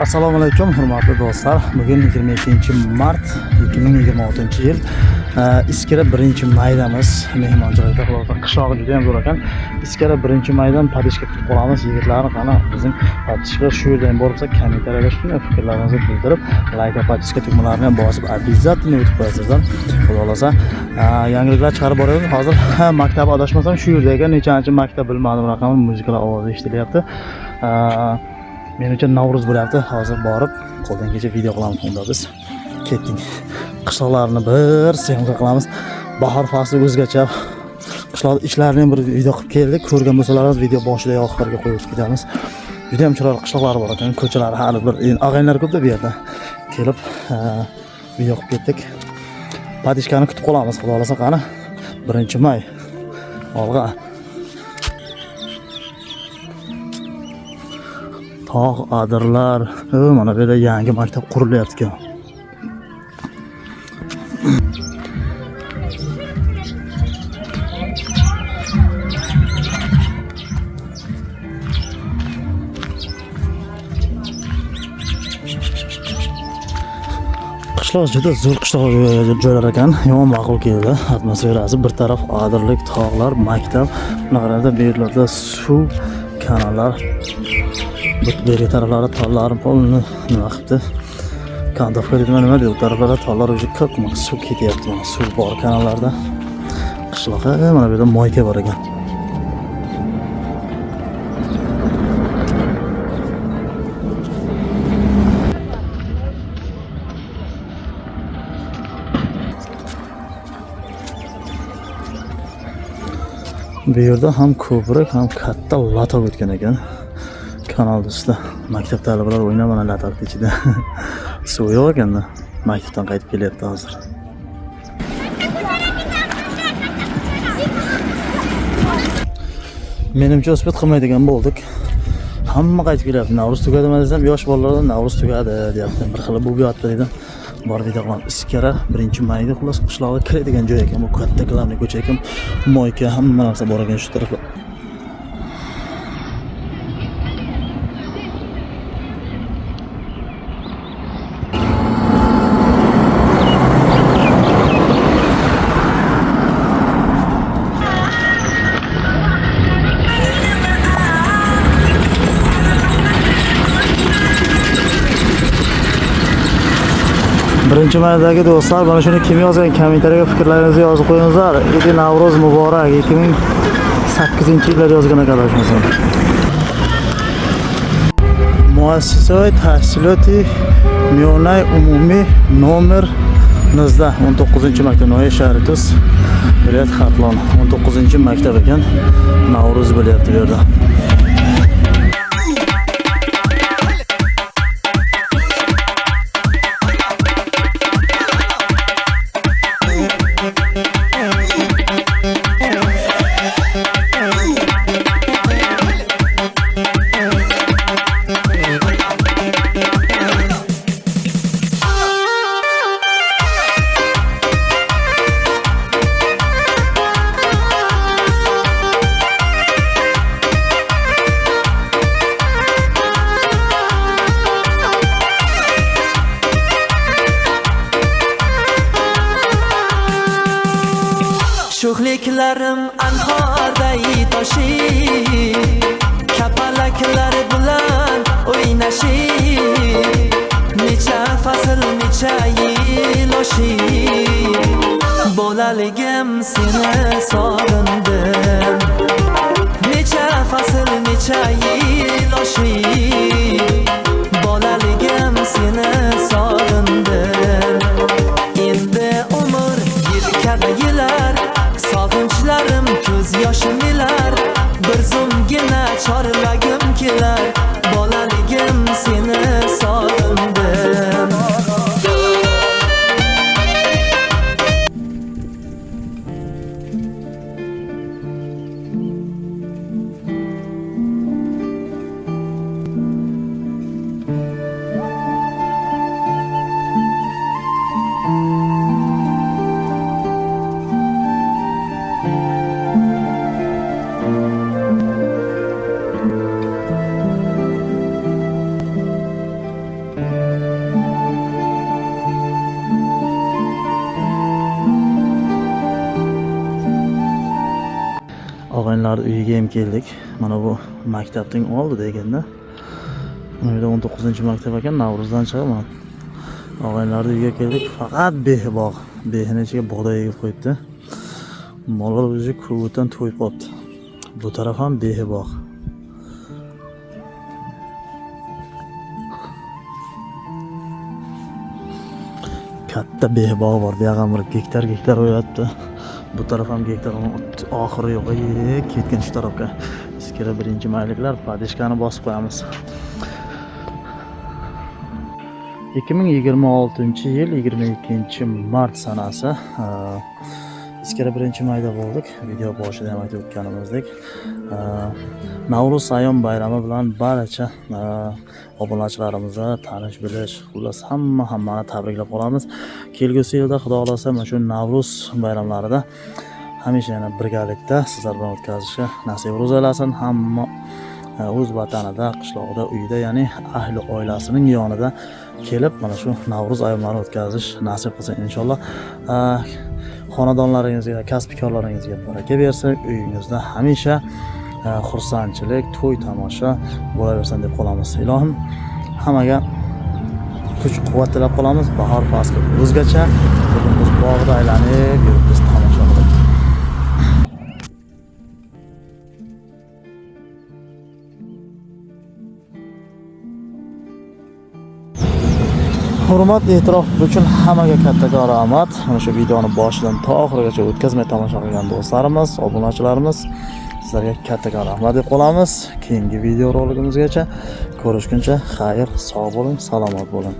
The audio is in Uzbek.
Assalomu alaykum hurmatli do'stlar. Bugun 22-mart 2026-yil. Iskara 1-maydamiz. Mehmonchilikda qishlog'i juda ham zo'r ekan. Iskara 1-maydan padishka kutib qolamiz. Yigitlarni qana bizning padishka shu yerda ham bo'lsa kommentariyada shunday fikrlaringizni bildirib, like va padishka tugmalarini ham bosib обязательно o'tib qo'yasizlar. Xudo xolasa, yangiliklar chiqarib boramiz. Hozir maktab adashmasam shu yerda ekan. Nechanchi maktab bilmadim, raqamli muzikalar ovozi eshitilyapti. Men uchun Navruz bo'lyapti. Hozir borib qo'ldan kelsa video qilamiz. Unda biz ketdik. Qishloqlarni bir syomka qilamiz. Bahor fasli o'zgacha. Qishloq ishlarini ham bir video qilib keldik. Ko'rgan bo'lsalaringiz video boshida oxiriga qo'yib ketamiz. Juda ham chiroyli qishloqlar bor ekan. Ko'chalari hali bir og'aynlar ko'p-da bu yerda. Kelib video qilib ketdik. Padishkani kutib qolamiz. Xudo xolasa qani 1-may. Olg'a. Tog' adirlar, mana bu yerda yangi maktab qurilyapti ekan. Qishloq juda zo'r qishloq joylar ekan. Yomon ma'qul keldi. Atmosferasi bir taraf adirlik, tog'lar, maktab, bunaqa bu yerlarda suv, kanallar. Beri taraflara tollarni polni nima qilibdi? Kandofga nima deydi? Taraflara tollar o'zi ko'p suv ketyapti. Suv bor kanallarda. Qishloqqa mana bu yerda moyka bor ekan. Bu yerda ham ko'prik, ham katta lato o'tgan ekan. Kanal ustida maktab talabalari o'ynab mana latarni ichida suv yo'q ekanda. Maktabdan qaytib kelyapti hozir. Menimcha o'sbet qilmaydigan bo'ldik. Hamma qaytib kelyapti. Navruz tugadimi desam, yosh bolalardan Navruz tugadi deyapti. Bir xil bu yo'qdi dedim. Bor video qilaman. Iskara 1-mayda xullas qishloqqa kiradigan joy ekan. Bu katta gilamli ko'cha ekan. Moyka hamma narsa bor ekan shu tarafda. Birinchi maydagi do'stlar, mana shuni kim yozgan kommentariyaga fikrlaringizni yozib qo'yingizlar. Idi Navruz muborak 2008-yilda yozgan ekanlar shunisi. Muassisat tahsiloti Miyonay umumiy nomer 19-maktab Noya shahri Tuz viloyat Xatlon 19-maktab ekan. Navruz bo'lyapti bu yerda. Sho'xliklarim anhorday toshib, kapalaklar bilan o'ynashib, necha fasl necha yil oshib, bolaligim seni sog'indim. Necha fasl necha yil oshib, bolaligim seni sog'indim. Endi umr yil kabi yilar, sog'inchlarim ko'z yoshim nilar, bir zumgina chorlagim kelar, bolaligim seni sog'indim. uyiga ham keldik. Mana bu maktabning oldida ekanda. Bu yerda 19-maktab ekan, Navruzdan chiqaman. Og'aylarning uyiga keldik. Faqat behi bor. Behini ichiga bug'doy egib qo'yibdi. Mollar o'zi ko'vutdan to'yib qolibdi. Bu taraf ham behi bor. Katta behi bog' bor. Bu yoqqa bir gektar o'yapti. Bu taraf ham gektar, oxiri yo'q. Ketgan shu tarafga. Iskara 1-mayliklar padishkani bosib qo'yamiz. 2026-yil 22-mart sanasi iskara 1-mayda bo'ldik. Video boshida ham aytib o'tganimizdek, Navruz ayom bayrami bilan barcha obunachilarimizni tanish bilish, xullas hammani tabriklab qolamiz. Kelgusi yilda Xudo xolasa mana shu Navruz bayramlarida hamisha yana birgalikda sizlar bilan o'tkazishga nasib aylasin. Hamma o'z vatanida, qishlog'ida, uyida, ya'ni ahli oilasining yonida kelib mana shu Navruz ayomlarini o'tkazish nasib qilsin inshaalloh. Xonadonlaringizga, kasb-korlaringizga baraka bersin. Uyingizda hamisha xursandchilik, to'y tomosha bo'laversin deb qolamiz. Ilohim hammaga kuch-quvvat tilab qolamiz. Bahor fasli o'zgacha, biz bog'da aylanib yuribmiz, tomosha qilib. Hurmat, e'tirof uchun hammaga kattakon rahmat. Mana shu videoni boshidan to oxirigacha o'tkazmay tomosha qilgan do'stlarimiz, obunachilarimiz, sizlarga kattakon rahmat deb qolamiz. Keyingi video roligimizgacha ko'rishguncha xayr, sog' bo'ling, salomat bo'ling.